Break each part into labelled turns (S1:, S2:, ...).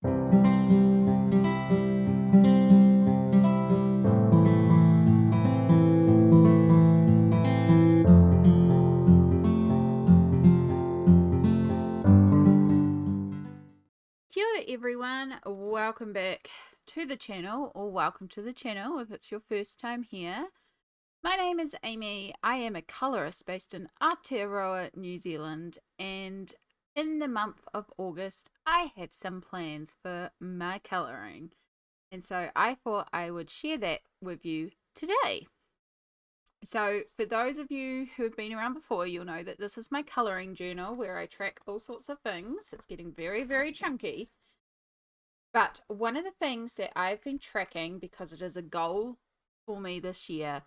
S1: Kia ora everyone, welcome back to the channel, or welcome to the channel if it's your first time here. My name is Amy. I am a colourist based in Aotearoa, New Zealand, and in the month of August I have some plans for my colouring, and so I thought I would share that with you today. So for those of you who have been around before, you'll know that this is my colouring journal where I track all sorts of things. It's getting very, very chunky. But one of the things that I've been tracking, because it is a goal for me this year,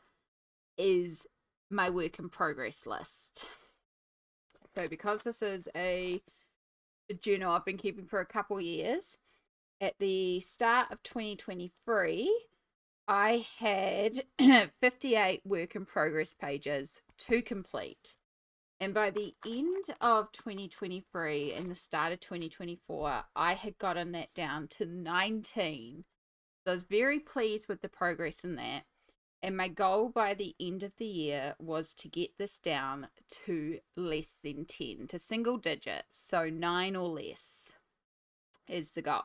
S1: is my work in progress list. So because this is a journal I've been keeping for a couple of years, at the start of 2023, I had 58 work in progress pages to complete. And by the end of 2023 and the start of 2024, I had gotten that down to 19. So I was very pleased with the progress in that. And my goal by the end of the year was to get this down to less than 10, to single digits. So 9 or less is the goal.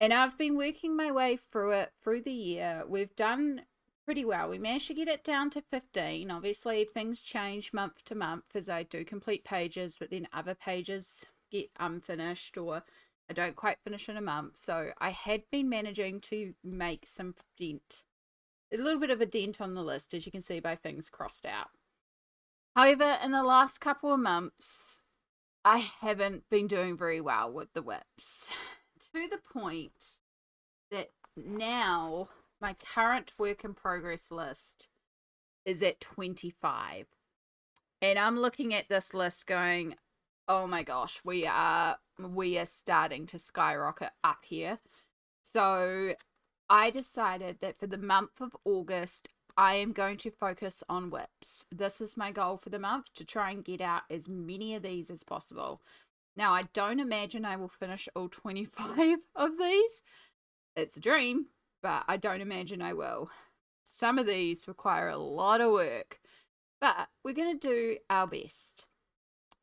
S1: And I've been working my way through it through the year. We've done pretty well. We managed to get it down to 15. Obviously, things change month to month as I do complete pages, but then other pages get unfinished or I don't quite finish in a month. So I had been managing to make some dent, a little bit of a dent on the list, as you can see by things crossed out. However, in the last couple of months, I haven't been doing very well with the whips, to the point that now my current work in progress list is at 25. And I'm looking at this list going, oh my gosh, we are starting to skyrocket up here. So I decided that for the month of August, I am going to focus on whips. This is my goal for the month, to try and get out as many of these as possible. Now, I don't imagine I will finish all 25 of these. It's a dream, but I don't imagine I will. Some of these require a lot of work, but we're going to do our best.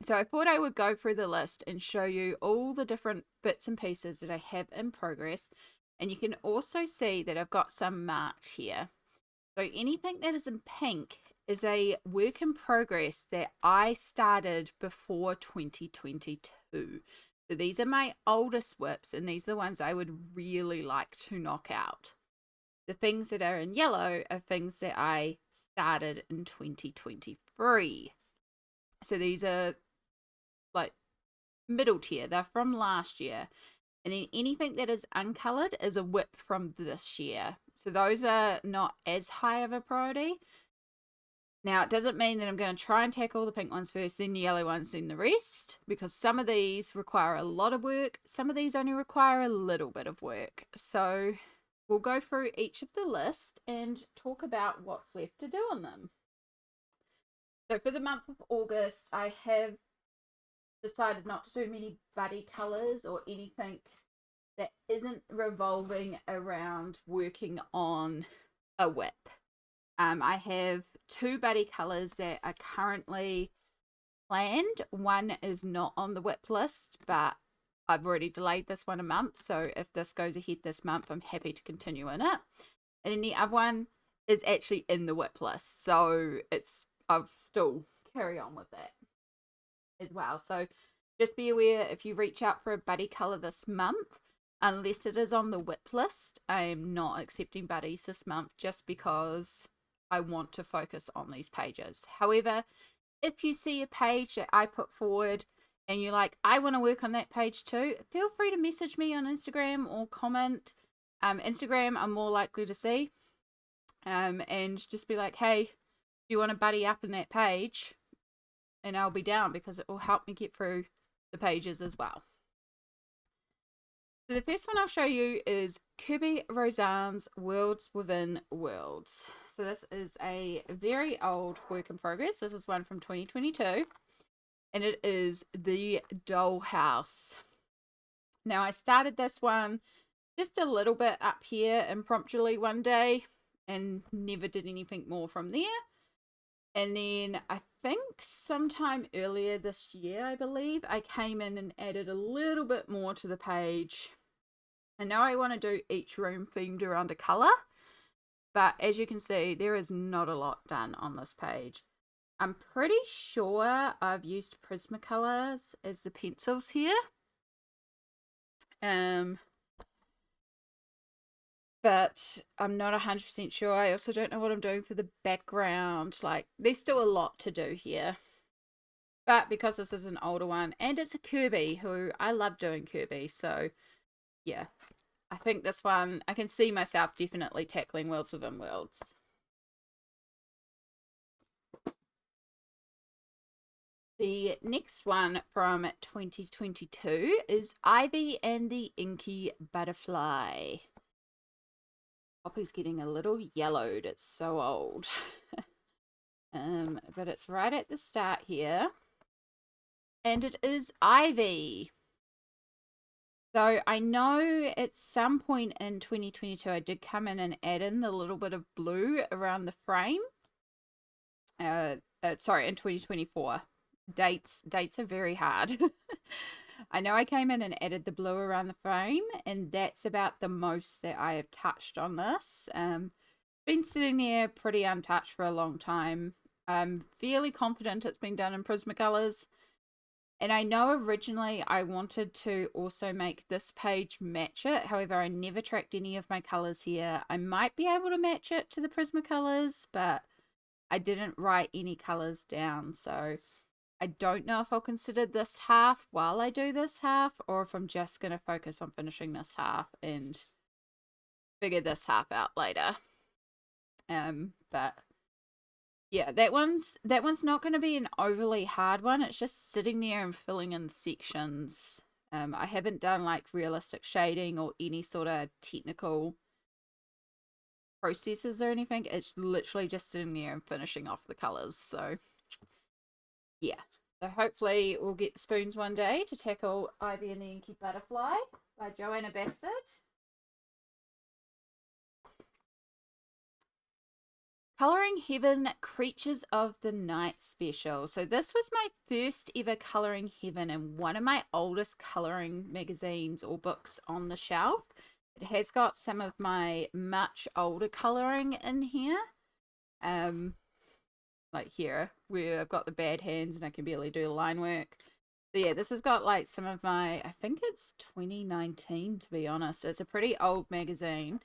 S1: So I thought I would go through the list and show you all the different bits and pieces that I have in progress. And you can also see that I've got some marked here. So anything that is in pink is a work in progress that I started before 2022. So these are my oldest whips, and these are the ones I would really like to knock out. The things that are in yellow are things that I started in 2023. So these are like middle tier. They're from last year. And then anything that is uncolored is a whip from this year. So those are not as high of a priority. Now, it doesn't mean that I'm going to try and tackle the pink ones first, then the yellow ones, then the rest, because some of these require a lot of work. Some of these only require a little bit of work. So we'll go through each of the list and talk about what's left to do on them. So for the month of August, I have decided not to do many buddy colours or anything that isn't revolving around working on a whip. I have 2 buddy colours that are currently planned. One is not on the whip list, but I've already delayed this one a month, so if this goes ahead this month, I'm happy to continue in it. And then the other one is actually in the whip list, so I'll still carry on with that as well. So just be aware, if you reach out for a buddy colour this month, unless it is on the whip list, I am not accepting buddies this month, just because I want to focus on these pages. However, if you see a page that I put forward and you're like, I want to work on that page too, feel free to message me on Instagram or comment. Instagram I'm more likely to see, and just be like, hey, do you want to buddy up in that page? And I'll be down, because it will help me get through the pages as well. So the first one I'll show you is Kirby Worlds Worlds Within Worlds. So this is a very old work in progress. This is one from 2022, and it is the Dollhouse. Now I started this one just a little bit up here impromptuly one day and never did anything more from there. And then I think sometime earlier this year, I believe, I came in and added a little bit more to the page. And now I want to do each room themed around a colour. But as you can see, there is not a lot done on this page. I'm pretty sure I've used Prismacolors as the pencils here. But I'm not 100% sure. I also don't know what I'm doing for the background. Like, there's still a lot to do here. But because this is an older one, and it's a Kirby, who I love doing Kirby, so yeah. I think this one, I can see myself definitely tackling Worlds Within Worlds. The next one from 2022 is Ivy and the Inky Butterfly. Poppy's getting a little yellowed. It's so old. But it's right at the start here. And it is Ivy. So I know at some point in 2022 I did come in and add in the little bit of blue around the frame. Sorry, in 2024. Dates are very hard. I know I came in and added the blue around the frame, and that's about the most that I have touched on this. Been sitting there pretty untouched for a long time. I'm fairly confident it's been done in Prismacolors. And I know originally I wanted to also make this page match it. However, I never tracked any of my colors here. I might be able to match it to the Prismacolors, but I didn't write any colors down. So I don't know if I'll consider this half while I do this half, or if I'm just going to focus on finishing this half and figure this half out later. But yeah, that one's not going to be an overly hard one. It's just sitting there and filling in sections. I haven't done like realistic shading or any sort of technical processes or anything. It's literally just sitting there and finishing off the colors. So yeah, so hopefully we'll get the spoons one day to tackle Ivy and the Inky Butterfly by Joanna Bassett. Colouring Heaven Creatures of the Night special. So this was my first ever Colouring Heaven and one of my oldest colouring magazines or books on the shelf. It has got some of my much older colouring in here. Like here, where I've got the bad hands and I can barely do the line work. So yeah, this has got like some of my, I think it's 2019 to be honest. It's a pretty old magazine.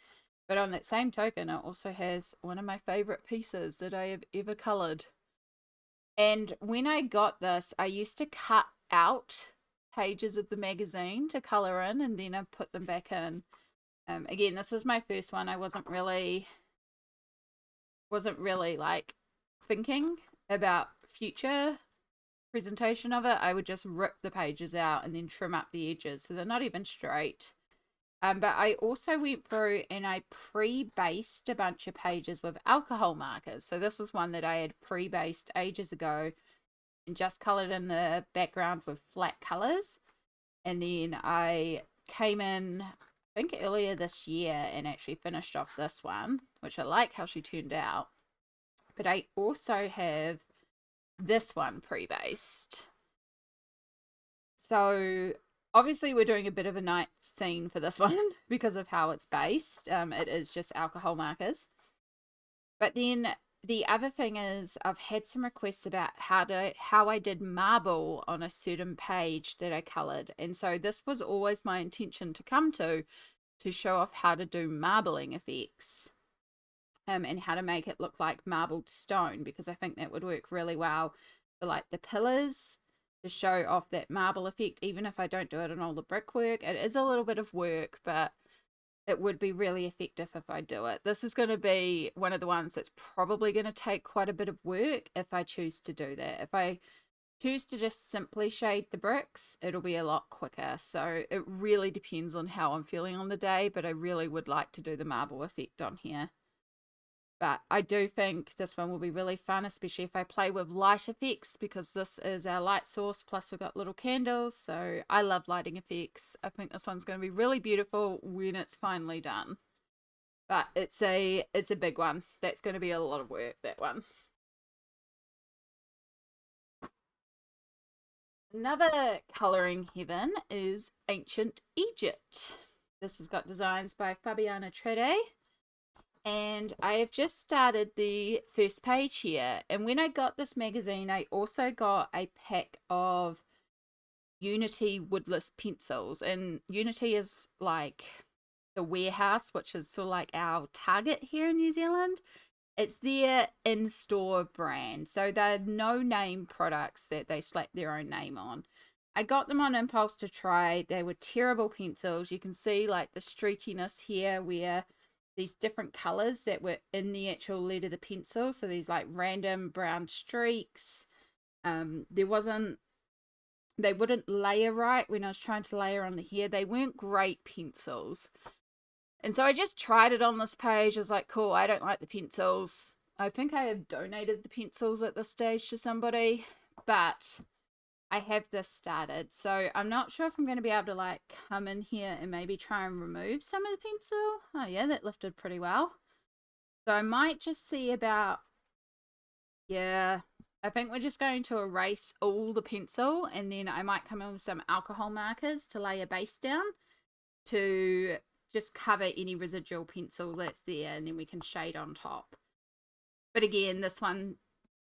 S1: But on that same token, it also has one of my favorite pieces that I have ever colored. And when I got this, I used to cut out pages of the magazine to color in, and then I put them back in. Again, this was my first one. I wasn't really like thinking about future presentation of it. I would just rip the pages out and then trim up the edges so they're not even straight. But I also went through and I pre-based a bunch of pages with alcohol markers. So this is one that I had pre-based ages ago and just colored in the background with flat colors. And then I came in, I think earlier this year, and actually finished off this one, which I like how she turned out. But I also have this one pre-based. So obviously we're doing a bit of a night scene for this one because of how it's based. It is just alcohol markers. But then the other thing is I've had some requests about how I did marble on a certain page that I colored. And so this was always my intention to come to show off how to do marbling effects. And how to make it look like marbled stone, because I think that would work really well for like the pillars to show off that marble effect, even if I don't do it on all the brickwork. It is a little bit of work, but it would be really effective if I do it. This is going to be one of the ones that's probably going to take quite a bit of work if I choose to do that. If I choose to just simply shade the bricks, it'll be a lot quicker. So it really depends on how I'm feeling on the day, but I really would like to do the marble effect on here. But I do think this one will be really fun, especially if I play with light effects, because this is our light source, plus we've got little candles. So I love lighting effects. I think this one's going to be really beautiful when it's finally done. But it's a big one. That's going to be a lot of work, that one. Another colouring heaven is Ancient Egypt. This has got designs by Fabiana Trede. And I have just started the first page here. And when I got this magazine, I also got a pack of Unity woodless pencils. And Unity is like the warehouse, which is sort of like our Target here in New Zealand. It's their in-store brand. So they're no-name products that they slap their own name on. I got them on impulse to try. They were terrible pencils. You can see like the streakiness here where these different colors that were in the actual lead of the pencil. So these like random brown streaks. They wouldn't layer right when I was trying to layer on the hair. They weren't great pencils. And so I just tried it on this page. I was like, cool, I don't like the pencils. I think I have donated the pencils at this stage to somebody, but I have this started. So I'm not sure if I'm going to be able to like come in here and maybe try and remove some of the pencil. Oh yeah, that lifted pretty well. So I might just see about, yeah, I think we're just going to erase all the pencil, and then I might come in with some alcohol markers to lay a base down to just cover any residual pencil that's there, and then we can shade on top. But again, this one,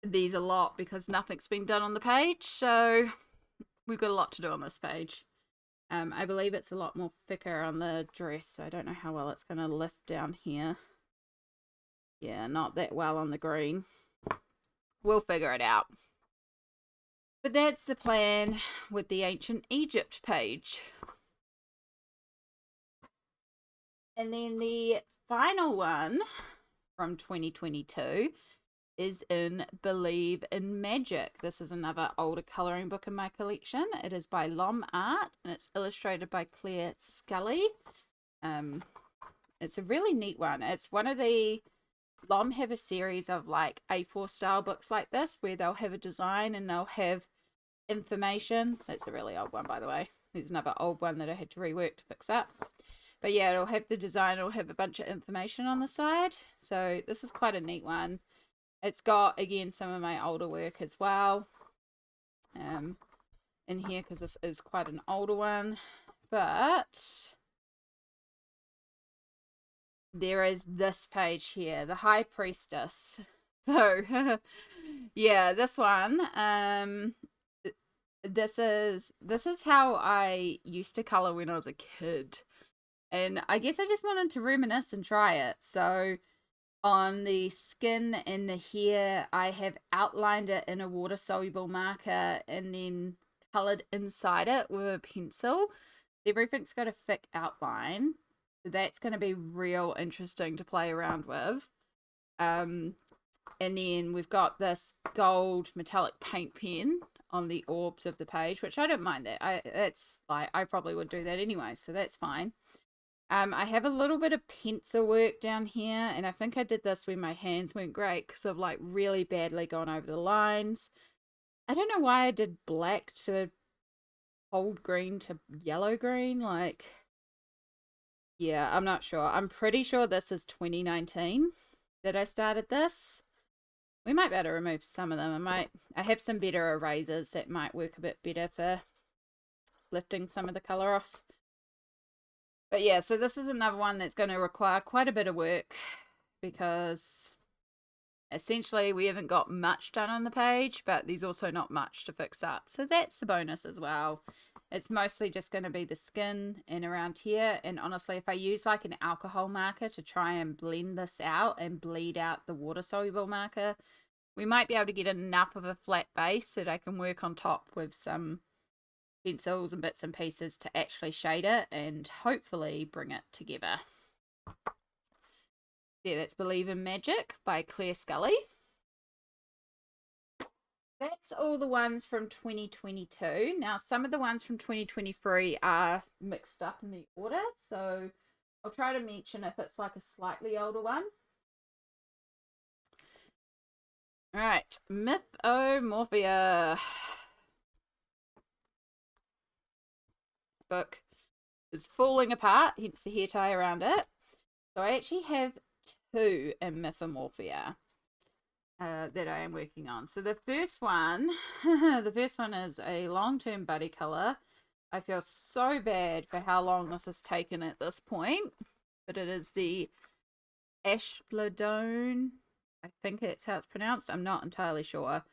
S1: there's a lot because nothing's been done on the page, so we've got a lot to do on this page. I believe it's a lot more thicker on the dress, so I don't know how well it's going to lift down here. Yeah, not that well on the green. We'll figure it out. But that's the plan with the Ancient Egypt page. And then the final one from 2022 is in Believe in Magic. This is another older colouring book in my collection. It is by Lom Art, and it's illustrated by Claire Scully. It's a really neat one. It's one of the... Lom have a series of like A4 style books like this where they'll have a design and they'll have information. That's a really old one, by the way. There's another old one that I had to rework to fix up. But yeah, it'll have the design, it'll have a bunch of information on the side. So this is quite a neat one. It's got, again, some of my older work as well in here, because this is quite an older one. But there is this page here, the High Priestess. So yeah, this one, this is how I used to color when I was a kid. And I guess I just wanted to reminisce and try it. So on the skin and the hair, I have outlined it in a water-soluble marker and then coloured inside it with a pencil. Everything's got a thick outline. So that's going to be real interesting to play around with. And then we've got this gold metallic paint pen on the orbs of the page, which I don't mind that. I probably would do that anyway, so that's fine. I have a little bit of pencil work down here, and I think I did this when my hands weren't great because I've like really badly gone over the lines. I don't know why I did black to cold green to yellow green. Like, yeah, I'm not sure. I'm pretty sure this is 2019 that I started this. We might be able to remove some of them. I have some better erasers that might work a bit better for lifting some of the colour off. But yeah, so this is another one that's going to require quite a bit of work because essentially we haven't got much done on the page, but there's also not much to fix up. So that's the bonus as well. It's mostly just going to be the skin and around here. And honestly, if I use like an alcohol marker to try and blend this out and bleed out the water-soluble marker, we might be able to get enough of a flat base that I can work on top with some pencils and bits and pieces to actually shade it and hopefully bring it together. Yeah, that's Believe in Magic by Claire Scully. That's all the ones from 2022. Now, some of the ones from 2023 are mixed up in the order, so I'll try to mention if it's like a slightly older one. All right, Mythomorphia book is falling apart, hence the hair tie around it. So I actually have two in Mythomorphia that I am working on. So the first one, the first one is a long-term buddy color. I feel so bad for how long this has taken at this point, but it is the Ashbladone. I think that's how it's pronounced. I'm not entirely sure.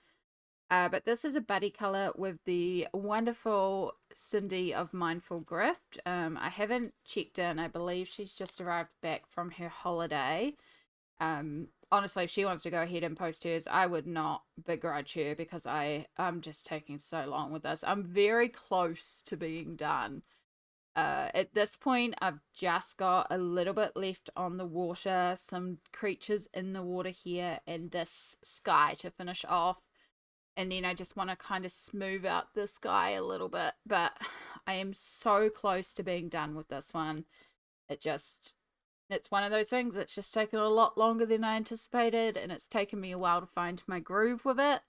S1: But this is a buddy color with the wonderful Cindy of Mindful Grift. I haven't checked in. I believe she's just arrived back from her holiday. Honestly, if she wants to go ahead and post hers, I would not begrudge her because I'm just taking so long with this. I'm very close to being done. At this point, I've just got a little bit left on the water, some creatures in the water here, and this sky to finish off. And then I just want to kind of smooth out the sky a little bit. But I am so close to being done with this one. It's one of those things that's just taken a lot longer than I anticipated, and it's taken me a while to find my groove with it.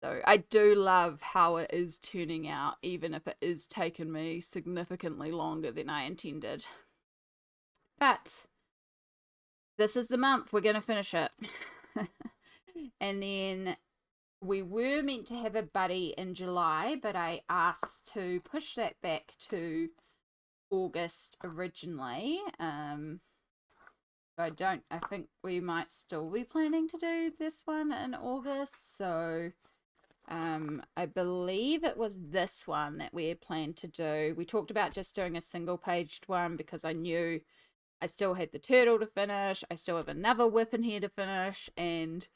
S1: So I do love how it is turning out, even if it is taking me significantly longer than I intended. But this is the month we're going to finish it. And then we were meant to have a buddy in July, but I asked to push that back to August originally. I think we might still be planning to do this one in August. So I believe it was this one that we had planned to do. We talked about just doing a single paged one because I knew I still had the turtle to finish. I still have another whip in here to finish, and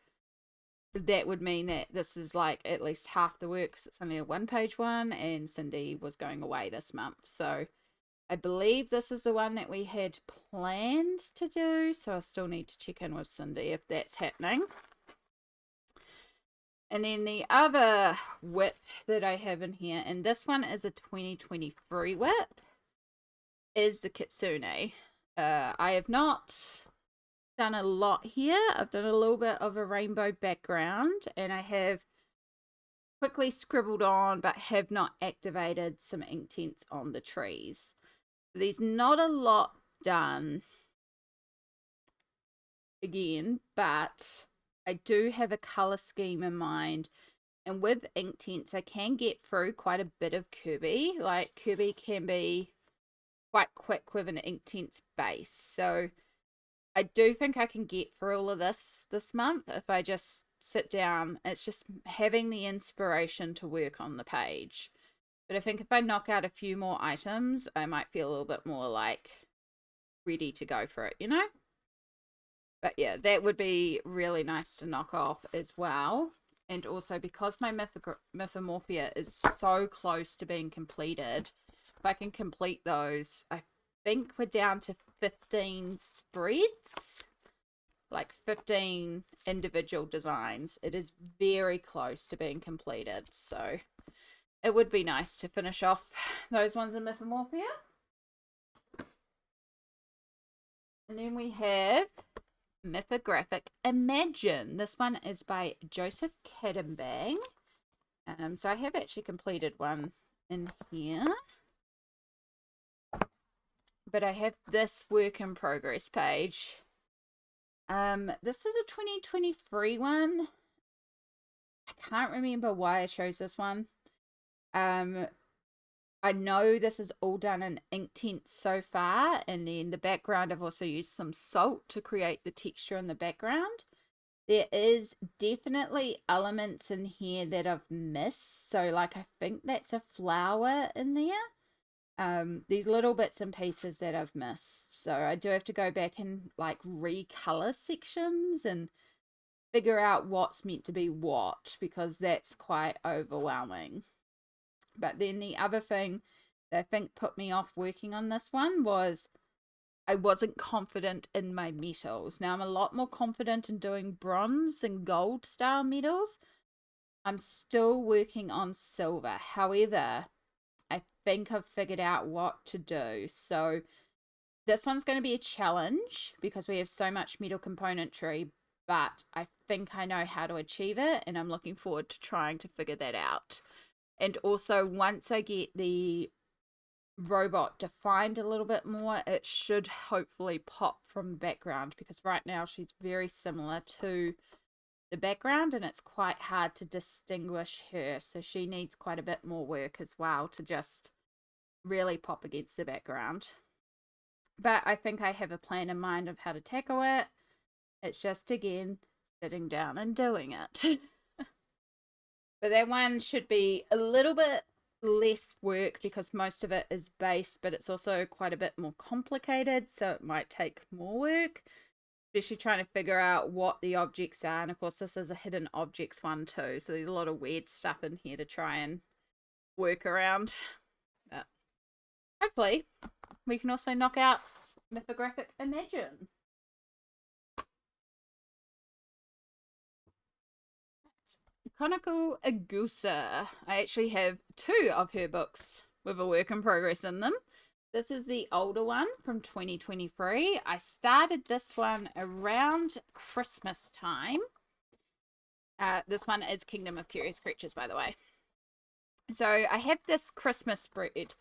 S1: that would mean that this is like at least half the work because it's only a one-page one, and Cindy was going away this month. So I believe this is the one that we had planned to do, so I still need to check in with Cindy if that's happening. And then the other whip that I have in here, and this one is a 2023 whip, is the Kitsune. I have not done a lot here. I've done a little bit of a rainbow background, and I have quickly scribbled on but have not activated some ink tints on the trees. There's not a lot done again, but I do have a color scheme in mind, and with ink tints I can get through quite a bit of Kirby. Like, Kirby can be quite quick with an ink tints base, so I do think I can get through all of this month if I just sit down. It's just having the inspiration to work on the page. But I think if I knock out a few more items, I might feel a little bit more like ready to go for it, you know? But yeah, that would be really nice to knock off as well. And also, because my Mythomorphia is so close to being completed, if I can complete those, I think we're down to 15 spreads, like 15 individual designs. It is very close to being completed, so it would be nice to finish off those ones in Mythomorphia. And then we have Mythographic Imagine. This one is by Joseph Kadambang. So I have actually completed one in here, but I have this work in progress page. This is a 2023 one. I can't remember why I chose this one. I know this is all done in ink tints so far, and then the background I've also used some salt to create the texture in the background. There is definitely elements in here that I've missed, so like I think that's a flower in there. These little bits and pieces that I've missed, so I do have to go back and like recolor sections and figure out what's meant to be what, because that's quite overwhelming. But then the other thing that I think put me off working on this one was I wasn't confident in my metals. Now I'm a lot more confident in doing bronze and gold style metals. I'm still working on silver. However, I think I've figured out what to do. So this one's going to be a challenge because we have so much metal componentry, but I think I know how to achieve it, and I'm looking forward to trying to figure that out. And also, once I get the robot defined a little bit more, it should hopefully pop from the background, because right now she's very similar to the background and it's quite hard to distinguish her, so she needs quite a bit more work as well to just really pop against the background. But I think I have a plan in mind of how to tackle it. It's just, again, sitting down and doing it. But that one should be a little bit less work because most of it is base, but it's also quite a bit more complicated, so it might take more work, especially trying to figure out what the objects are. And of course, this is a hidden objects one too, so there's a lot of weird stuff in here to try and work around. But hopefully, we can also knock out Mythographic Imagine. Chronicle Agusa. I actually have 2 of her books with a work in progress in them. This is the older one from 2023. I started this one around Christmas time. This one is Kingdom of Curious Creatures, by the way. So I have this Christmas spread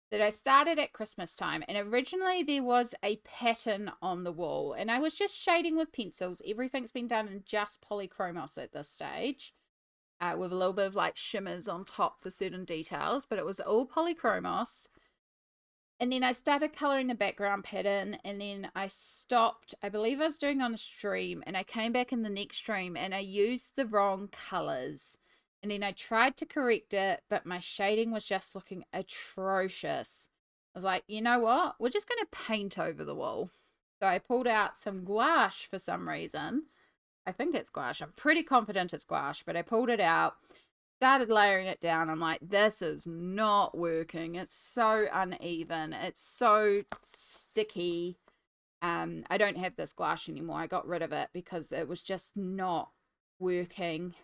S1: that I started at Christmas time, and originally there was a pattern on the wall, and I was just shading with pencils. Everything's been done in just polychromos at this stage. With a little bit of like shimmers on top for certain details, but it was all polychromos. And then I started coloring the background pattern, and then I stopped. I believe I was doing on a stream, and I came back in the next stream and I used the wrong colors. And then I tried to correct it, but my shading was just looking atrocious. I was like, you know what? We're just going to paint over the wall. So I pulled out some gouache for some reason. I think it's gouache. I'm pretty confident it's gouache, but I pulled it out, started layering it down. I'm like, this is not working. It's so uneven. It's so sticky. I don't have this gouache anymore. I got rid of it because it was just not working.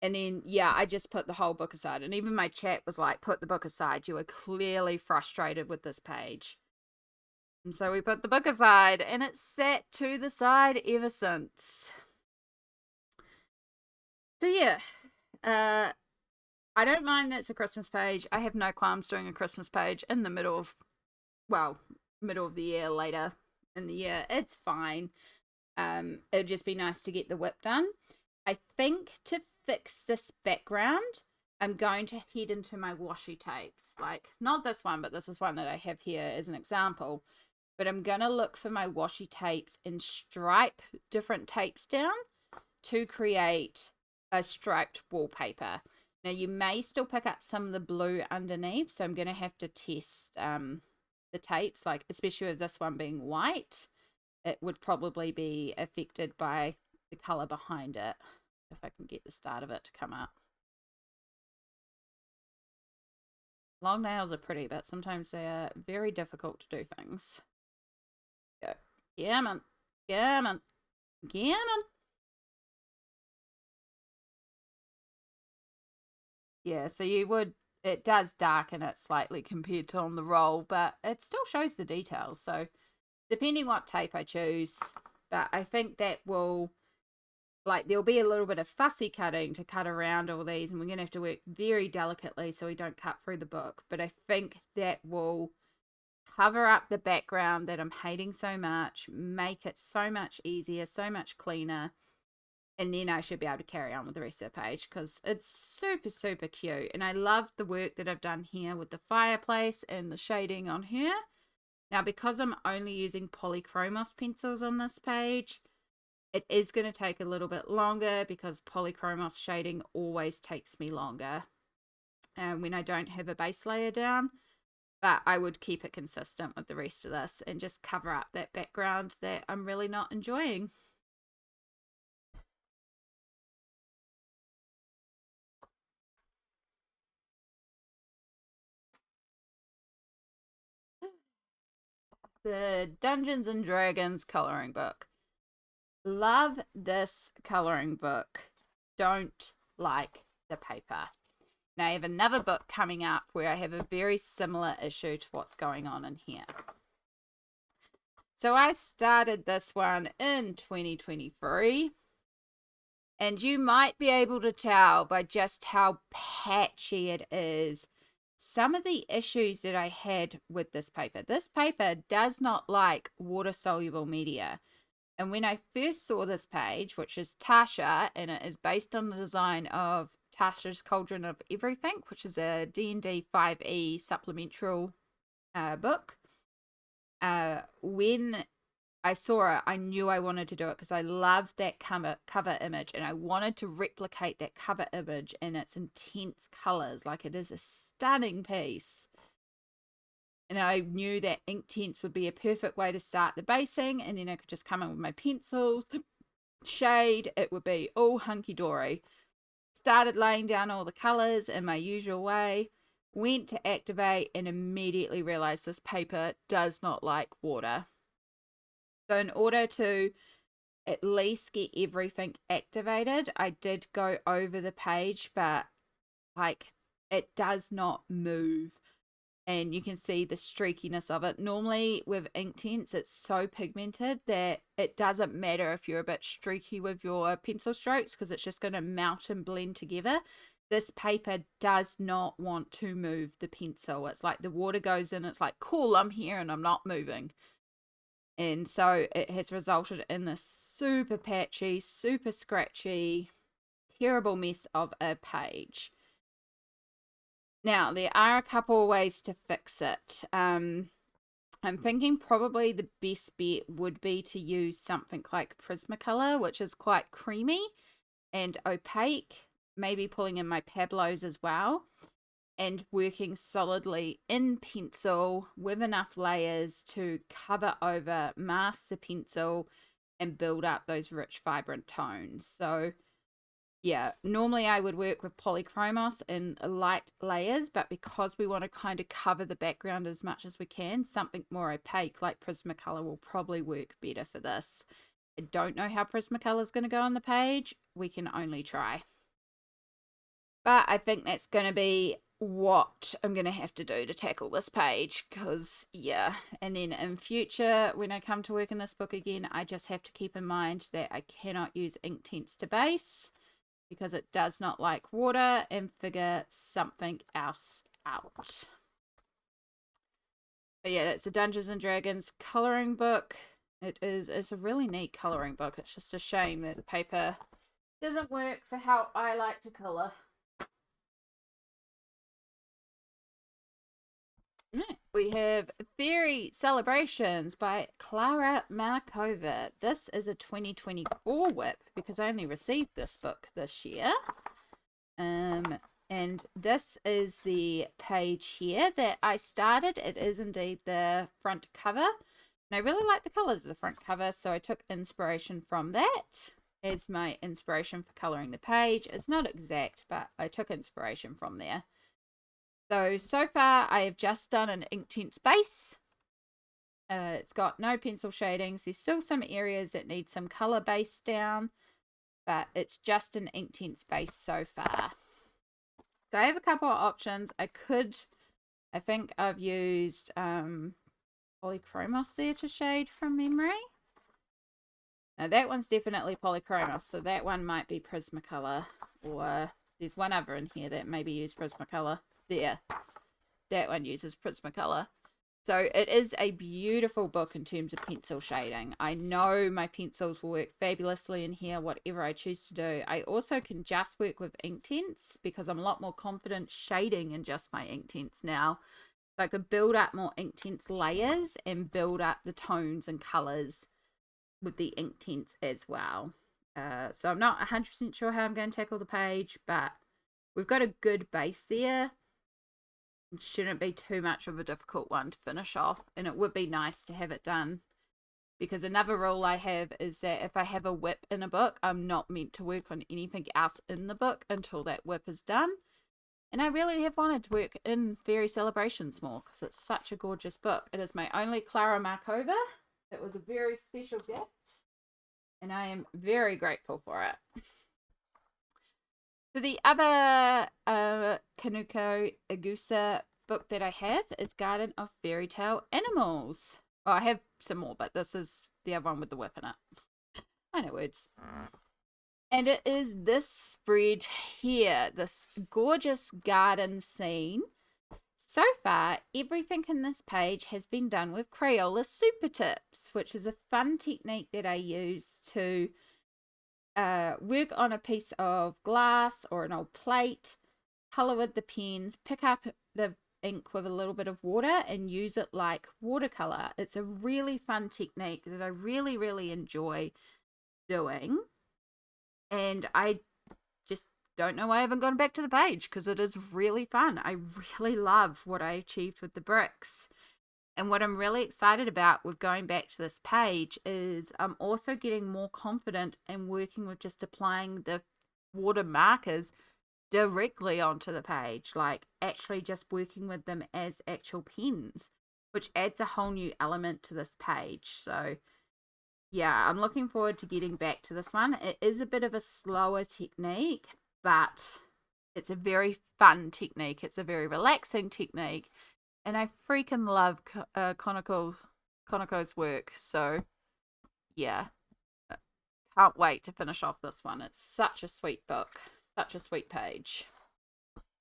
S1: And then, yeah, I just put the whole book aside. And even my chat was like, put the book aside. You are clearly frustrated with this page. And so we put the book aside, and it's sat to the side ever since. So yeah, I don't mind that it's a Christmas page. I have no qualms doing a Christmas page in the middle of the year, later in the year. It's fine. It'd just be nice to get the whip done. I think to fix this background, I'm going to head into my washi tapes. Like, not this one, but this is one that I have here as an example. But I'm going to look for my washi tapes and stripe different tapes down to create a striped wallpaper. Now, you may still pick up some of the blue underneath, so I'm going to have to test the tapes, like especially with this one being white. It would probably be affected by the color behind it, if I can get the start of it to come up. Long nails are pretty, but sometimes they are very difficult to do things. Go. Yeah, man. Yeah, man. Yeah, man. Yeah, so it does darken it slightly compared to on the roll, but it still shows the details. So depending what tape I choose, but I think that will, like, there'll be a little bit of fussy cutting to cut around all these, and we're going to have to work very delicately so we don't cut through the book. But I think that will cover up the background that I'm hating so much, make it so much easier, so much cleaner, and then I should be able to carry on with the rest of the page because it's super, super cute. And I love the work that I've done here with the fireplace and the shading on here. Now, because I'm only using polychromos pencils on this page, it is going to take a little bit longer because polychromos shading always takes me longer when I don't have a base layer down. But I would keep it consistent with the rest of this and just cover up that background that I'm really not enjoying. The Dungeons and Dragons coloring book. Love this coloring book. Don't like the paper. Now I have another book coming up where I have a very similar issue to what's going on in here. So I started this one in 2023, and you might be able to tell by just how patchy it is some of the issues that I had with this paper. This paper does not like water-soluble media. And when I first saw this page, which is Tasha, and it is based on the design of Tasha's Cauldron of Everything, which is a D&D 5e supplemental book. When I saw it, I knew I wanted to do it because I loved that cover image, and I wanted to replicate that cover image in its intense colors. Like, it is a stunning piece. And I knew that Inktense would be a perfect way to start the basing, and then I could just come in with my pencils, shade, it would be all hunky-dory. Started laying down all the colors in my usual way, went to activate, and immediately realized this paper does not like water. So in order to at least get everything activated, I did go over the page, but like, it does not move. And you can see the streakiness of it. Normally with Inktense, it's so pigmented that it doesn't matter if you're a bit streaky with your pencil strokes, because it's just going to melt and blend together. This paper does not want to move the pencil. It's like the water goes in, it's like, cool, I'm here and I'm not moving. And so it has resulted in this super patchy, super scratchy, terrible mess of a page. Now, there are a couple of ways to fix it. I'm thinking probably the best bet would be to use something like Prismacolor, which is quite creamy and opaque, maybe pulling in my Pablos as well, and working solidly in pencil with enough layers to cover over, mask the pencil, and build up those rich, vibrant tones. So yeah, normally I would work with polychromos in light layers, but because we want to kind of cover the background as much as we can, something more opaque like Prismacolor will probably work better for this. I don't know how Prismacolor is going to go on the page. We can only try. But I think that's going to be what I'm going to have to do to tackle this page, because yeah. And then in future, when I come to work in this book again, I just have to keep in mind that I cannot use Inktense to base because it does not like water, and figure something else out. But yeah, that's the Dungeons and Dragons coloring book. It's a really neat coloring book. It's just a shame that the paper doesn't work for how I like to color. We have Fairy Celebrations by Klara Markova. This is a 2024 whip because I only received this book this year. And this is the page here that I started. It is indeed the front cover. And I really like the colors of the front cover, so I took inspiration from that as my inspiration for coloring the page. It's not exact, but I took inspiration from there. So far I have just done an Inktense base. It's got no pencil shadings. There's still some areas that need some color base down, but it's just an Inktense base so far. So I have a couple of options. I think I've used polychromos there to shade from memory. Now that one's definitely polychromos, so that one might be Prismacolor, or there's one other in here that maybe use Prismacolor. There, that one uses Prismacolor. So it is a beautiful book in terms of pencil shading. I know my pencils will work fabulously in here, whatever I choose to do. I also can just work with Inktense because I'm a lot more confident shading in just my Inktense now. So I could build up more Inktense layers and build up the tones and colors with the Inktense as well. So I'm not 100% sure how I'm going to tackle the page, but we've got a good base there. It shouldn't be too much of a difficult one to finish off, and it would be nice to have it done, because another rule I have is that if I have a whip in a book, I'm not meant to work on anything else in the book until that whip is done. And I really have wanted to work in Fairy Celebrations more because it's such a gorgeous book. It is my only Klara Markova. It was a very special gift, and I am very grateful for it. So the other Kanuko Agusa book that I have is Garden of Fairy Tale Animals. Oh, I have some more, but this is the other one with the whip in it. I know words. And it is this spread here, this gorgeous garden scene. So far, everything in this page has been done with Crayola Super Tips, which is a fun technique that I use to work on a piece of glass or an old plate, color with the pens, pick up the ink with a little bit of water and use it like watercolor. It's a really fun technique that I really, really enjoy doing. And I just don't know why I haven't gone back to the page because it is really fun. I really love what I achieved with the bricks. And what I'm really excited about with going back to this page is I'm also getting more confident in working with just applying the water markers directly onto the page, like actually just working with them as actual pens, which adds a whole new element to this page. So yeah, I'm looking forward to getting back to this one. It is a bit of a slower technique, but it's a very fun technique. It's a very relaxing technique. And I freaking love Konoko's work. So yeah, can't wait to finish off this one. It's such a sweet book, such a sweet page.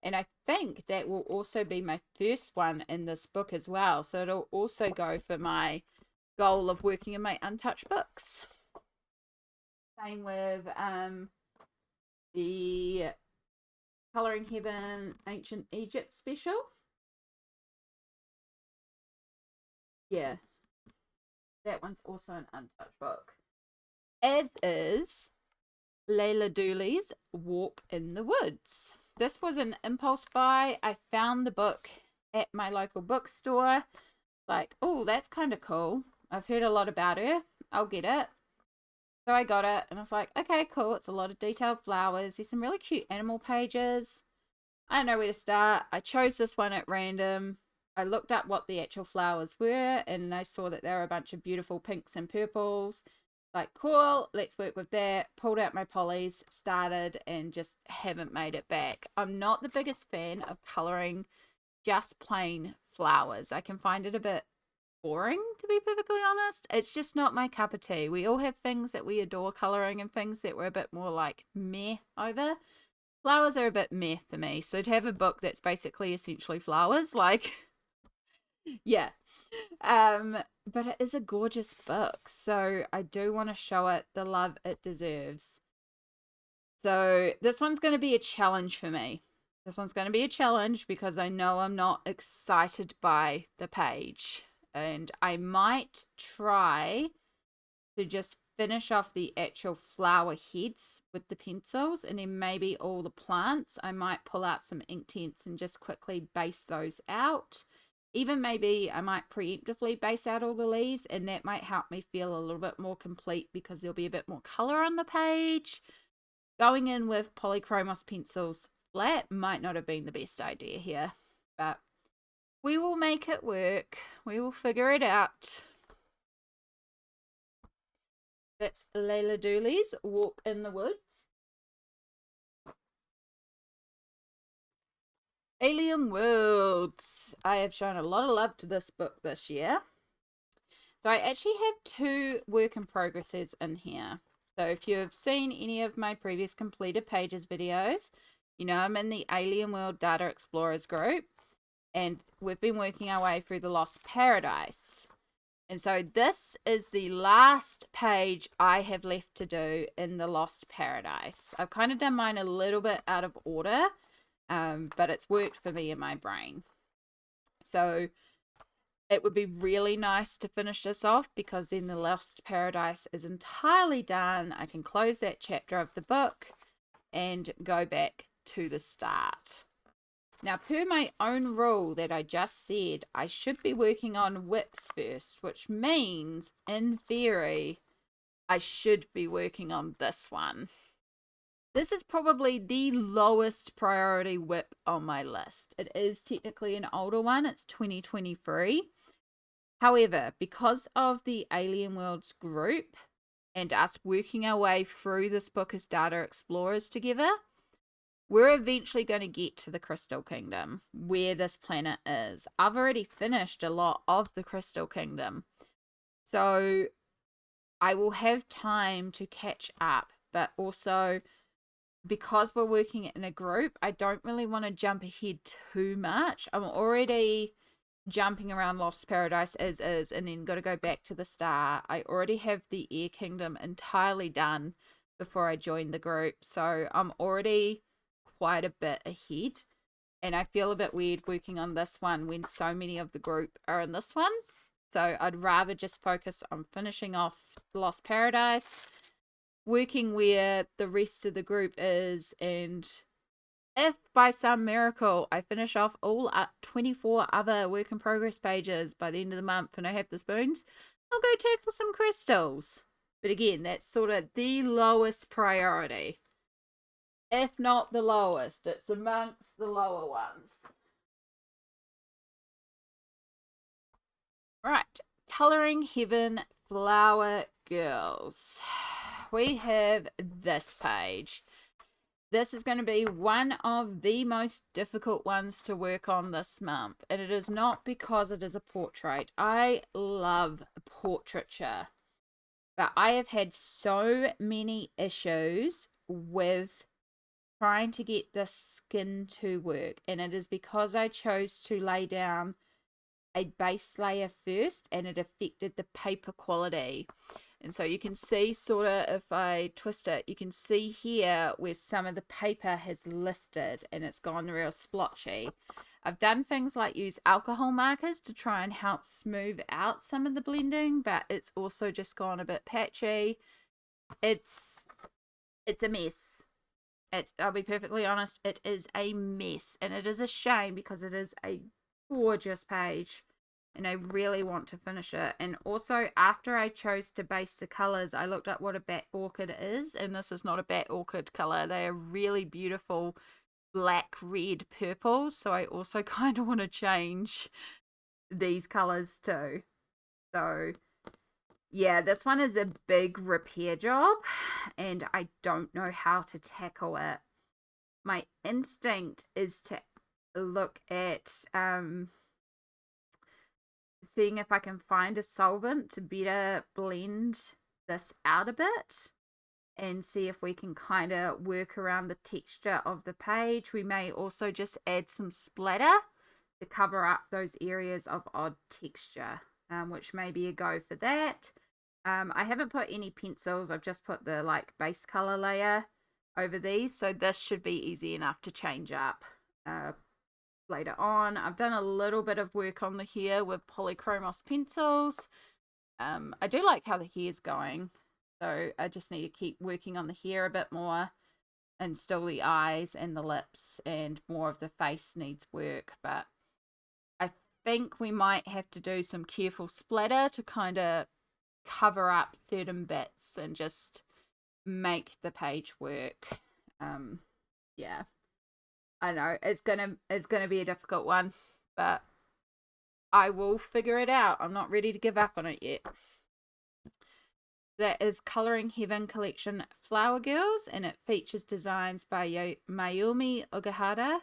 S1: And I think that will also be my first one in this book as well. So it'll also go for my goal of working in my untouched books. Same with the Colouring Heaven Ancient Egypt special. Yeah, that one's also an untouched book. As is Leila Dooley's Walk in the Woods. This was an impulse buy. I found the book at my local bookstore. Like, oh, that's kind of cool. I've heard a lot about her. I'll get it. So I got it and I was like, okay, cool. It's a lot of detailed flowers. There's some really cute animal pages. I don't know where to start. I chose this one at random. I looked up what the actual flowers were and I saw that there were a bunch of beautiful pinks and purples. Like, cool, let's work with that. Pulled out my polys, started, and just haven't made it back. I'm not the biggest fan of colouring just plain flowers. I can find it a bit boring, to be perfectly honest. It's just not my cup of tea. We all have things that we adore colouring and things that we're a bit more like meh over. Flowers are a bit meh for me. So to have a book that's basically essentially flowers, like, yeah. But it is a gorgeous book. So I do want to show it the love it deserves. So this one's going to be a challenge for me. This one's going to be a challenge because I know I'm not excited by the page. And I might try to just finish off the actual flower heads with the pencils, and then maybe all the plants. I might pull out some Inktense and just quickly base those out. Even maybe I might preemptively base out all the leaves, and that might help me feel a little bit more complete because there'll be a bit more color on the page. Going in with polychromos pencils flat might not have been the best idea here, but we will make it work. We will figure it out. That's Leila Dooley's Walk in the Woods. Alien Worlds. I have shown a lot of love to this book this year. So I actually have 2 work in progresses in here. So if you have seen any of my previous completed pages videos, you know I'm in the Alien World Data Explorers group. And we've been working our way through the Lost Paradise. And so this is the last page I have left to do in the Lost Paradise. I've kind of done mine a little bit out of order, but it's worked for me in my brain. So it would be really nice to finish this off because then the Lost Paradise is entirely done. I can close that chapter of the book and go back to the start. Now, per my own rule that I just said, I should be working on whips first, which means, in theory, I should be working on this one. This is probably the lowest priority whip on my list. It is technically an older one. It's 2023. However, because of the Alien Worlds group and us working our way through this book as data explorers together, we're eventually going to get to the Crystal Kingdom, where this planet is. I've already finished a lot of the Crystal Kingdom. So I will have time to catch up, but also because we're working in a group, I don't really want to jump ahead too much. I'm already jumping around Lost Paradise as is, and then got to go back to the start. I already have the Air Kingdom entirely done before I joined the group, so I'm already quite a bit ahead. And I feel a bit weird working on this one when so many of the group are in this one. So I'd rather just focus on finishing off Lost Paradise, working where the rest of the group is, and if by some miracle I finish off all 24 other work in progress pages by the end of the month and I have the spoons, I'll go tackle some crystals. But again, that's sort of the lowest priority. If not the lowest, it's amongst the lower ones. Right, Colouring Heaven Flower Girls. We have this page. This is going to be one of the most difficult ones to work on this month. And it is not because it is a portrait. I love portraiture. But I have had so many issues with trying to get the skin to work. And it is because I chose to lay down a base layer first and it affected the paper quality. And so you can see sort of, if I twist it, you can see here where some of the paper has lifted and it's gone real splotchy. I've done things like use alcohol markers to try and help smooth out some of the blending, but it's also just gone a bit patchy. It's a mess. I'll be perfectly honest, it is a mess, and it is a shame because it is a gorgeous page and I really want to finish it. And also, after I chose to base the colors, I looked up what a bat orchid is, and this is not a bat orchid color. They are really beautiful black, red, purple, so I also kind of want to change these colors too. So yeah, this one is a big repair job and I don't know how to tackle it. My instinct is to look at seeing if I can find a solvent to better blend this out a bit and see if we can kind of work around the texture of the page. We may also just add some splatter to cover up those areas of odd texture, which may be a go for that. I haven't put any pencils. I've just put the like base color layer over these, so this should be easy enough to change up later on. I've done a little bit of work on the hair with polychromos pencils. I do like how the hair's going, so I just need to keep working on the hair a bit more, and still the eyes and the lips and more of the face needs work, but I think we might have to do some careful splatter to kind of cover up certain bits and just make the page work. Yeah, I know it's gonna be a difficult one, but I will figure it out. I'm not ready to give up on it yet. That is Colouring Heaven Collection Flower Girls, and it features designs by Mayumi Ogahara,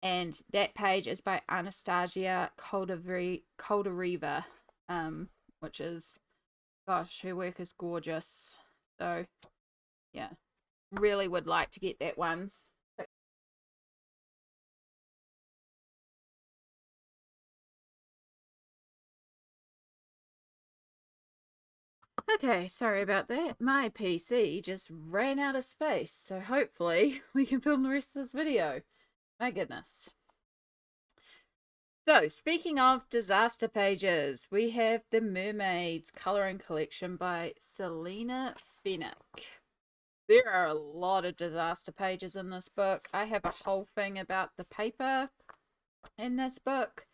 S1: and that page is by Anastasia Koldariva, which is, gosh, her work is gorgeous. So yeah, really would like to get that one. Okay, sorry about that. My PC just ran out of space, so hopefully we can film the rest of this video. My goodness. So, speaking of disaster pages, we have the Mermaids Colouring Collection by Selena Fennick. There are a lot of disaster pages in this book. I have a whole thing about the paper in this book.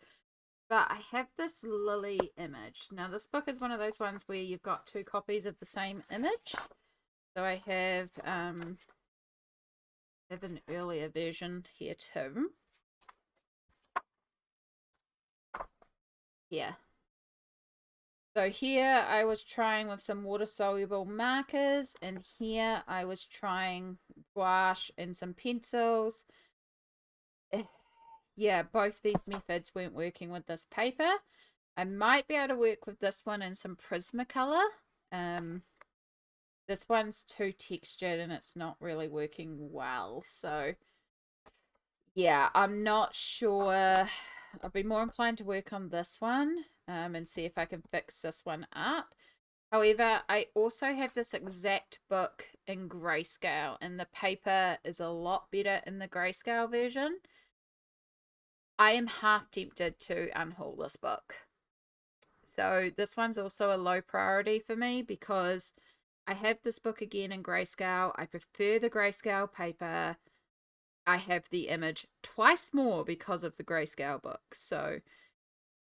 S1: But I have this lily image. Now, this book is one of those ones where you've got two copies of the same image. So I have an earlier version here too. Here. So here I was trying with some water-soluble markers, and here I was trying gouache and some pencils. Yeah, both these methods weren't working with this paper. I might be able to work with this one in some Prismacolor. This one's too textured and it's not really working well. So yeah, I'm not sure. I'll be more inclined to work on this one and see if I can fix this one up. However, I also have this exact book in grayscale, and the paper is a lot better in the grayscale version. I am half tempted to unhaul this book. So this one's also a low priority for me because I have this book again in grayscale. I prefer the grayscale paper. I have the image twice more because of the grayscale book. So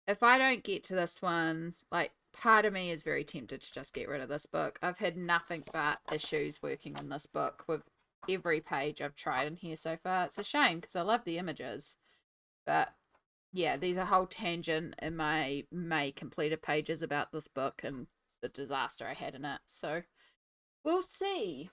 S1: if I don't get to this one, like, part of me is very tempted to just get rid of this book. I've had nothing but issues working in this book with every page I've tried in here so far. It's a shame because I love the images. But yeah, there's a whole tangent in my May completed pages about this book and the disaster I had in it. So we'll see.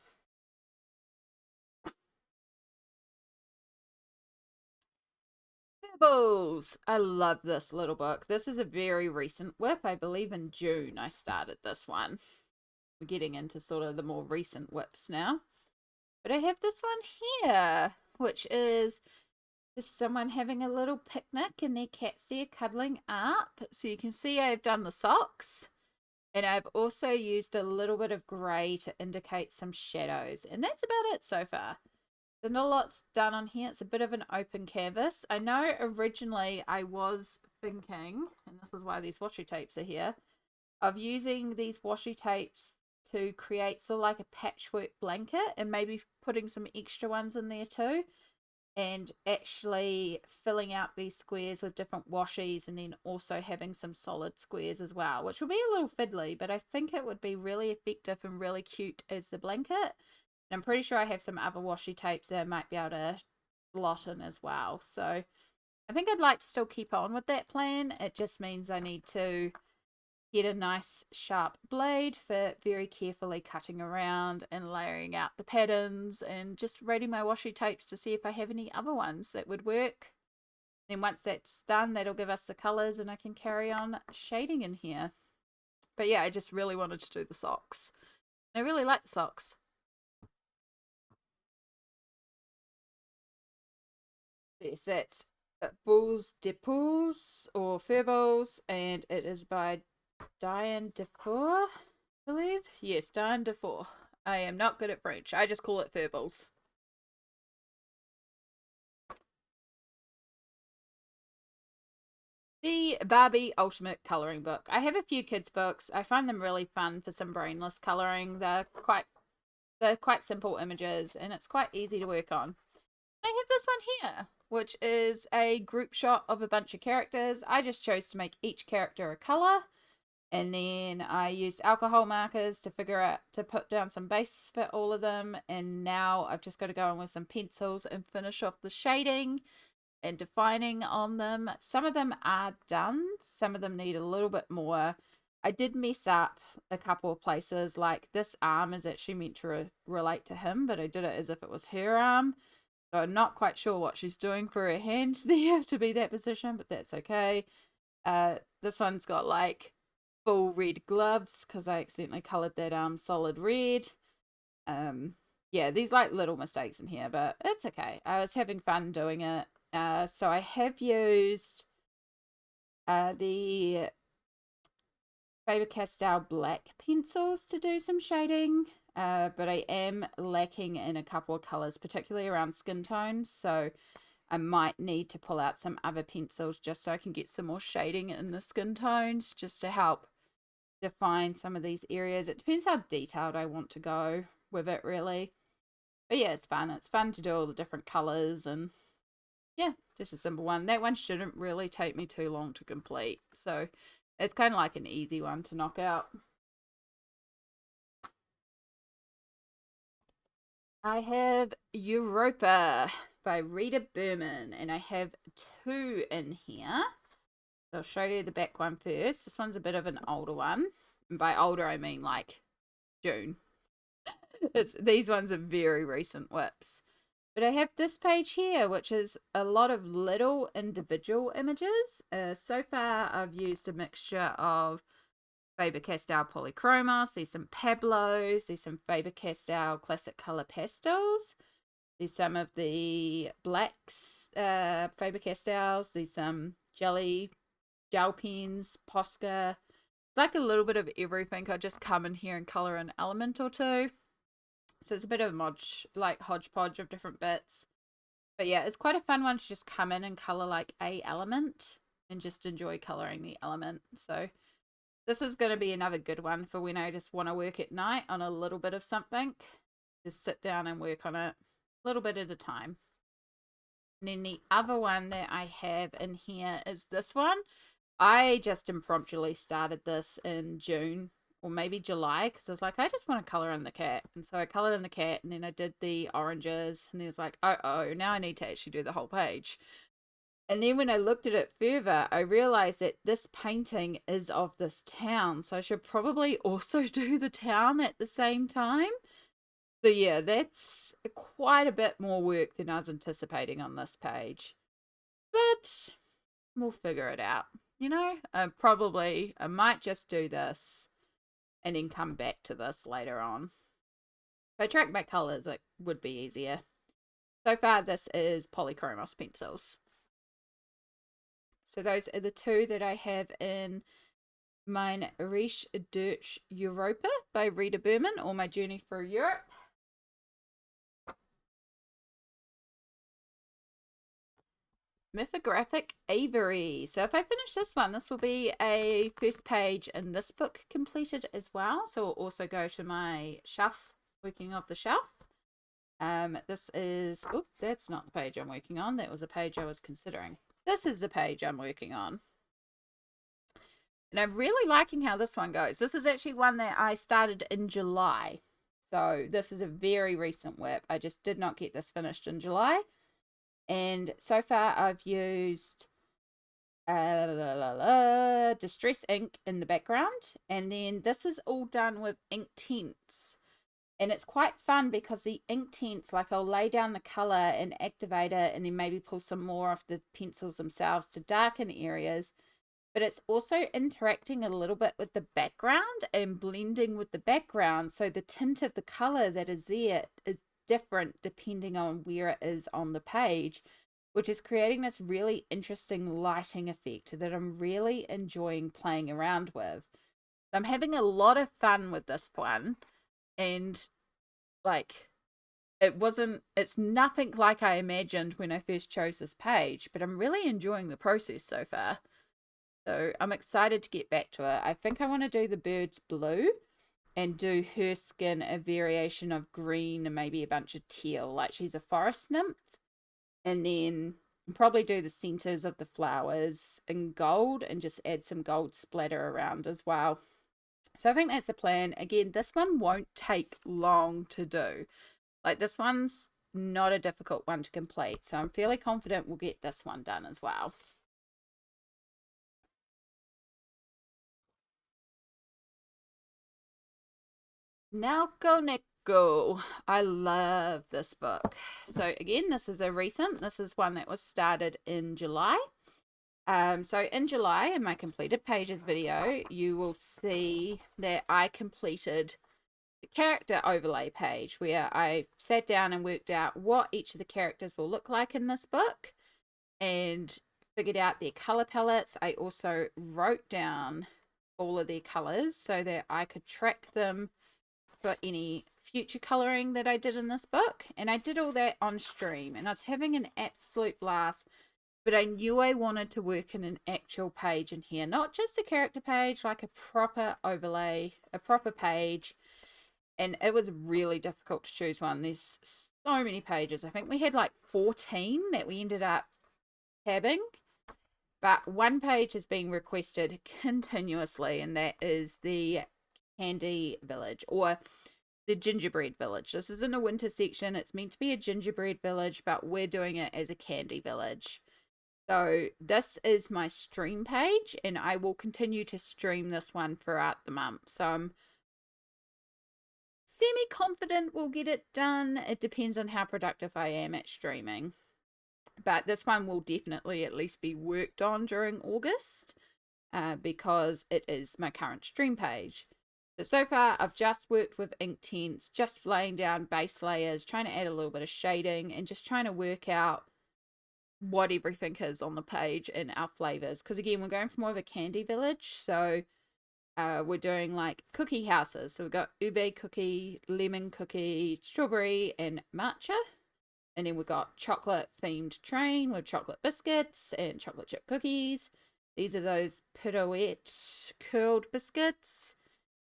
S1: Pebbles. I love this little book. This is a very recent whip. I believe in June I started this one. We're getting into sort of the more recent whips now. But I have this one here, which is just someone having a little picnic and their cat's there cuddling up. So you can see I've done the socks. And I've also used a little bit of grey to indicate some shadows. And that's about it so far. There's not a lot's done on here. It's a bit of an open canvas. I know originally I was thinking, and this is why these washi tapes are here, of using these washi tapes to create sort of like a patchwork blanket and maybe putting some extra ones in there too. And actually filling out these squares with different washies and then also having some solid squares as well, which will be a little fiddly, but I think it would be really effective and really cute as the blanket. And I'm pretty sure I have some other washi tapes that I might be able to slot in as well. So I think I'd like to still keep on with that plan. It just means I need to get a nice sharp blade for very carefully cutting around and layering out the patterns and just rating my washi tapes to see if I have any other ones that would work. Then once that's done, that'll give us the colors and I can carry on shading in here. But yeah, I just really wanted to do the socks. I really like the socks. Yes, that's Bulls de Pouls or Fur Bulls, and it is by Diane Defour, I believe. Yes, Diane Defour. I am not good at French. I just call it Furballs. The Barbie Ultimate Colouring Book. I have a few kids' books. I find them really fun for some brainless colouring. They're quite simple images and it's quite easy to work on. I have this one here, which is a group shot of a bunch of characters. I just chose to make each character a colour. And then I used alcohol markers to put down some base for all of them. And now I've just got to go in with some pencils and finish off the shading and defining on them. Some of them are done. Some of them need a little bit more. I did mess up a couple of places. Like this arm is actually meant to relate to him, but I did it as if it was her arm. So I'm not quite sure what she's doing for her hand there to be that position, but that's okay. This one's got like full red gloves because I accidentally coloured that arm solid red. Yeah, these like little mistakes in here, but it's okay. I was having fun doing it. So I have used the Faber-Castell black pencils to do some shading, but I am lacking in a couple of colours, particularly around skin tones, so I might need to pull out some other pencils just so I can get some more shading in the skin tones just to help define some of these areas. It depends how detailed I want to go with it, really. But yeah, it's fun. It's fun to do all the different colours and yeah, just a simple one. That one shouldn't really take me too long to complete. So it's kind of like an easy one to knock out. I have Europa by Rita Berman, and I have two in here. I'll show you the back one first. This one's a bit of an older one. And by older, I mean like June. These ones are very recent whips. But I have this page here, which is a lot of little individual images. So far, I've used a mixture of Faber-Castell Polychromos, there's some Pablos, there's some Faber-Castell Classic Color Pastels, there's some of the blacks, Faber-Castells, there's some gel pens, Posca. It's like a little bit of everything. I just come in here and color an element or two. So it's a bit of a hodgepodge of different bits. But yeah, it's quite a fun one to just come in and color like a element and just enjoy coloring the element. So this is going to be another good one for when I just want to work at night on a little bit of something. Just sit down and work on it a little bit at a time. And then the other one that I have in here is this one. I just impromptu started this in June or maybe July because I was like, I just want to color in the cat. And so I colored in the cat and then I did the oranges and then it's like, oh, now I need to actually do the whole page. And then when I looked at it further, I realized that this painting is of this town. So I should probably also do the town at the same time. So yeah, that's quite a bit more work than I was anticipating on this page. But we'll figure it out. You know, I might just do this and then come back to this later on. If I track my colors, it would be easier. So far, this is Polychromos pencils. So those are the two that I have in mine Riche Durch Europa by Rita Berman, or My Journey Through Europe. Mythographic Aviary. So if I finish this one, this will be a first page in this book completed as well. So we'll also go to my shelf, working of the shelf. This is, that's not the page I'm working on. That was a page I was considering. This is the page I'm working on. And I'm really liking how this one goes. This is actually one that I started in July. So this is a very recent work. I just did not get this finished in July. And so far I've used distress ink in the background. And then this is all done with ink tints. And it's quite fun because the ink tints, like I'll lay down the color and activate it and then maybe pull some more off the pencils themselves to darken areas. But it's also interacting a little bit with the background and blending with the background. So the tint of the color that is there is different depending on where it is on the page, which is creating this really interesting lighting effect that I'm really enjoying playing around with. I'm having a lot of fun with this one, and like it's nothing like I imagined when I first chose this page, but I'm really enjoying the process so far. So I'm excited to get back to it. I think I want to do the birds blue and do her skin a variation of green and maybe a bunch of teal, like she's a forest nymph. And then probably do the centers of the flowers in gold and just add some gold splatter around as well. So I think that's the plan. Again, this one won't take long to do. Like this one's not a difficult one to complete. So I'm fairly confident we'll get this one done as well. Now go Neko. I love this book. So again, this is a recent. This is one that was started in July. So in July, in my completed pages video, you will see that I completed the character overlay page where I sat down and worked out what each of the characters will look like in this book and figured out their color palettes. I also wrote down all of their colors so that I could track them for any future coloring that I did in this book. And I did all that on stream and I was having an absolute blast. But I knew I wanted to work in an actual page in here, not just a character page, like a proper overlay, a proper page. And it was really difficult to choose one. There's so many pages. I think we had like 14 that we ended up tabbing. But one page has been requested continuously, and that is the Candy Village, or the Gingerbread Village. This is in a winter section. It's meant to be a gingerbread village, but we're doing it as a candy village. So this is my stream page, and I will continue to stream this one throughout the month. So I'm semi-confident we'll get it done. It depends on how productive I am at streaming. But this one will definitely at least be worked on during August because it is my current stream page. So far, I've just worked with ink tints, just laying down base layers, trying to add a little bit of shading, and just trying to work out what everything is on the page and our flavors. Because again, we're going for more of a candy village, so we're doing like cookie houses. So we've got ube cookie, lemon cookie, strawberry, and matcha. And then we've got chocolate themed train with chocolate biscuits and chocolate chip cookies. These are those pirouette curled biscuits.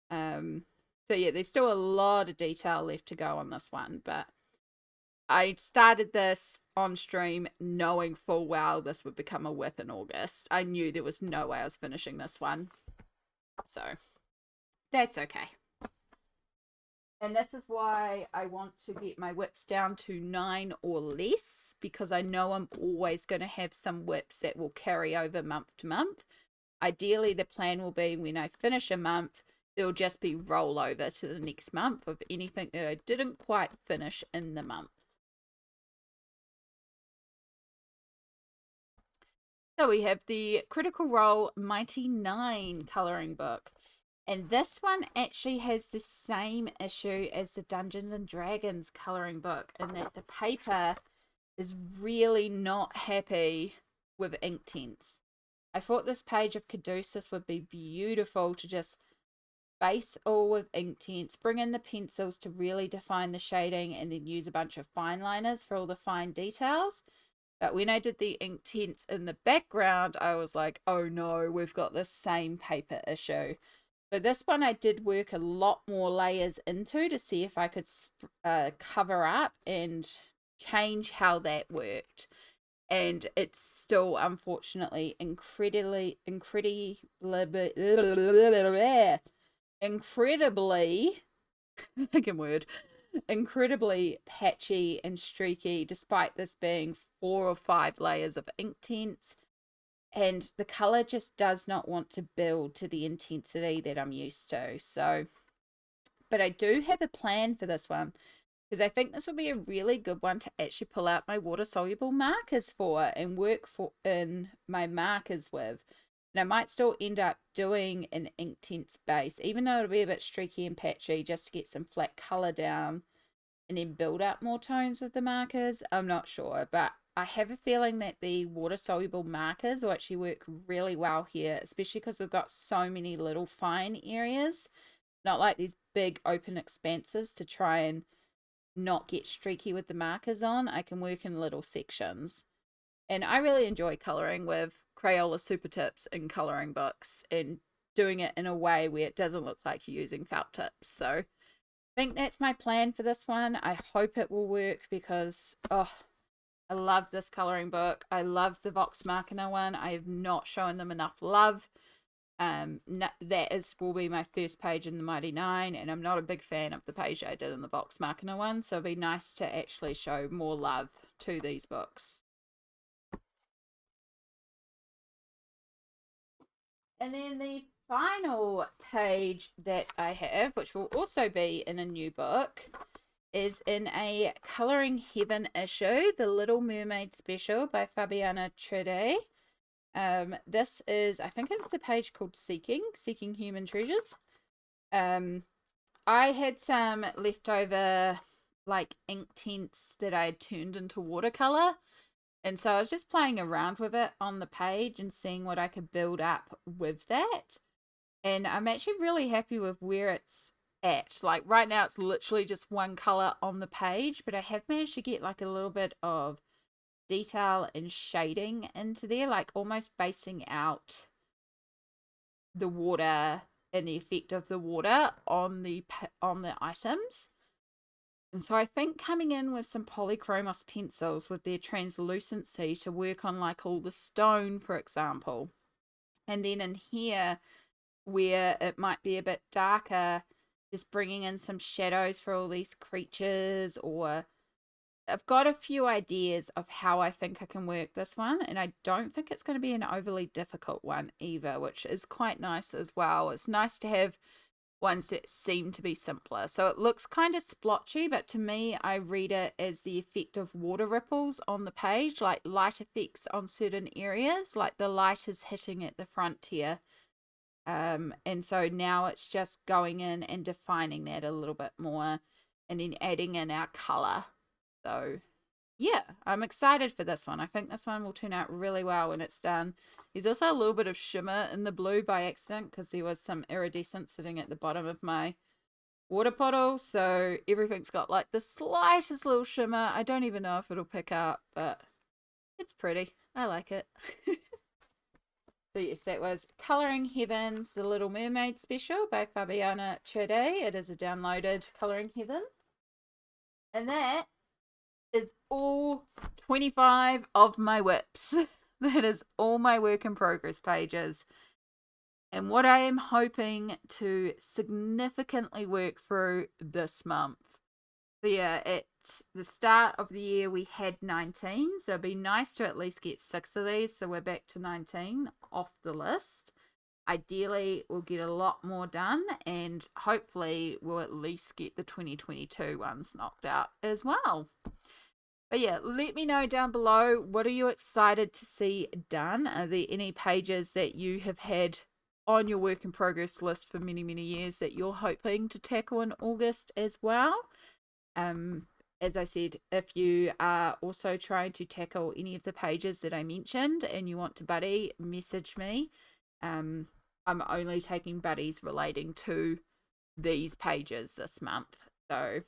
S1: So yeah, there's still a lot of detail left to go on this one, but I started this on stream knowing full well this would become a whip in August. I knew there was no way I was finishing this one. So that's okay. And this is why I want to get my whips down to 9 or less, because I know I'm always going to have some whips that will carry over month to month. Ideally, the plan will be when I finish a month, it'll just be rollover to the next month of anything that I didn't quite finish in the month. So we have the Critical Role Mighty 9 colouring book. And this one actually has the same issue as the Dungeons and Dragons colouring book, in that the paper is really not happy with ink tints. I thought this page of Caduceus would be beautiful to just base all with ink tints, bring in the pencils to really define the shading, and then use a bunch of fine liners for all the fine details. But when I did the ink tints in the background, I was like, oh no, we've got the same paper issue. So this one I did work a lot more layers into to see if I could cover up and change how that worked. And it's still, unfortunately, incredibly patchy and streaky, despite this being 4 or 5 layers of ink tints. And the color just does not want to build to the intensity that I'm used to. So, but I do have a plan for this one, because I think this will be a really good one to actually pull out my water soluble markers for and work for in my markers with. And I might still end up doing an ink tints base, even though it'll be a bit streaky and patchy, just to get some flat color down and then build up more tones with the markers. I'm not sure, but I have a feeling that the water soluble markers will actually work really well here, especially because we've got so many little fine areas, not like these big open expanses to try and not get streaky with the markers on. I can work in little sections. And I really enjoy coloring with Crayola super tips in coloring books and doing it in a way where it doesn't look like you're using felt tips. So I think that's my plan for this one. I hope it will work, because I love this coloring book. I love the Vox Machina one. I have not shown them enough love. That will be my first page in the Mighty 9, and I'm not a big fan of the page I did in the Vox Machina one, so it'd be nice to actually show more love to these books. And then the final page that I have, which will also be in a new book, is in a Colouring Heaven issue, the Little Mermaid Special by Fabiana Trede. This is, I think it's the page called Seeking Human Treasures. I had some leftover like ink tints that I had turned into watercolor, and so I was just playing around with it on the page and seeing what I could build up with that. And I'm actually really happy with where it's at. Like right now it's literally just one color on the page, but I have managed to get like a little bit of detail and shading into there, like almost basing out the water and the effect of the water on the items. And so I think coming in with some polychromos pencils with their translucency to work on like all the stone, for example, and then in here where it might be a bit darker, just bringing in some shadows for all these creatures. Or I've got a few ideas of how I think I can work this one, and I don't think it's going to be an overly difficult one either, which is quite nice as well. It's nice to have ones that seem to be simpler. So it looks kind of splotchy, but to me, I read it as the effect of water ripples on the page, like light effects on certain areas, like the light is hitting at the front here. And so now it's just going in and defining that a little bit more and then adding in our color. So yeah, I'm excited for this one. I think this one will turn out really well when it's done. There's also a little bit of shimmer in the blue by accident because there was some iridescent sitting at the bottom of my water bottle. So everything's got like the slightest little shimmer. I don't even know if it'll pick up, but it's pretty. I like it. So yes, that was Colouring Heavens, the Little Mermaid special by Fabiana Cherde. It is a downloaded Colouring Heaven. And that is all 25 of my whips. That is all my work in progress pages. And what I am hoping to significantly work through this month. So yeah, at the start of the year we had 19, so it'd be nice to at least get 6 of these, so we're back to 19 off the list. Ideally, we'll get a lot more done, and hopefully we'll at least get the 2022 ones knocked out as well. But yeah, let me know down below, what are you excited to see done? Are there any pages that you have had on your work in progress list for many, many years that you're hoping to tackle in August as well? As I said, if you are also trying to tackle any of the pages that I mentioned and you want to buddy, message me. I'm only taking buddies relating to these pages this month. So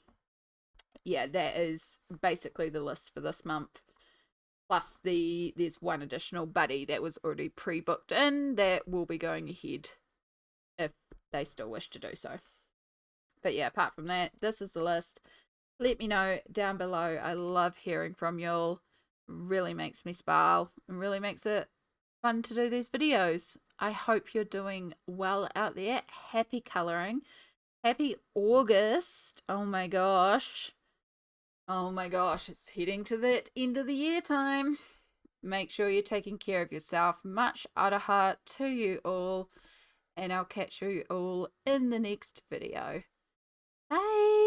S1: yeah, that is basically the list for this month. Plus there's one additional buddy that was already pre-booked in that will be going ahead if they still wish to do so. But yeah, apart from that, this is the list. Let me know down below. I love hearing from y'all. Really makes me smile and really makes it fun to do these videos. I hope you're doing well out there. Happy colouring. Happy August. Oh my gosh. Oh my gosh. It's heading to that end of the year time. Make sure you're taking care of yourself. Much aroha to you all. And I'll catch you all in the next video. Bye.